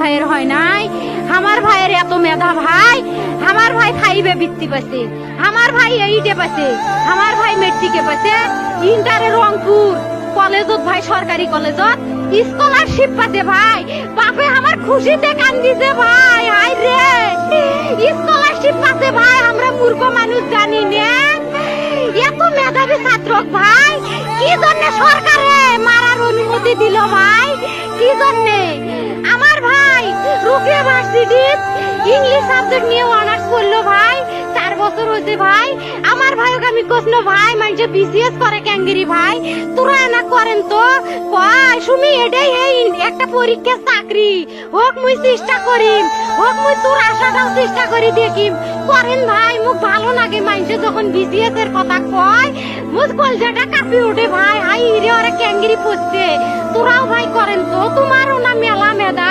ভাইয়ের হয় নাই, আমার ভাইয়ের এত মেধা ভাই, আমার ভাই ফাইভে বৃত্তি পাচ্ছে, আমার ভাই এইটে পাচ্ছে, আমার ভাই মেট্রিকে পাচ্ছে, ইন্টারে রংপুর কলেজত ভাই সরকারি কলেজত স্কলারশিপ পাচ্ছে ভাই, বাপে আমার খুশিতে কান্দিছে ভাই, হাই রে স্কলারশিপ পাচ্ছে ভাই, আমরা মূর্খ মানুষ জানি না এত মেধাবী ছাত্র ভাই, কি জন্য সরকারে মারার অনুমতি দিল ভাই, কি জন্য? আমার ভাই রুকিয়া ভার্সিটি ইংলিশ সাবজেক্ট নিয়ে অনার্স করলো ভাই, 4 বছর হয়েছে ভাই, আমার ভাইকে আমি কইছিল ভাই মানে বিসিএস করে ক্যাঙ্গেরি ভাই, তোরা না করেন তো কয় সুমি এটাই এই একটা পরীক্ষা চাকরি হোক মুই চেষ্টা করিম, হোক মুই তোর আশাটাও চেষ্টা করি দেখিম, করেন ভাই মুখ ভালো লাগে মানুষে যখন বিসিএস এর কথা কয়, মুখ কলজাটা কাঁপি ওঠে ভাই, হাই রে ওরা ক্যাঙ্গেরি পড়ছে, তোরাও ভাই করেন তো, তোমারও না মেলা মেধা।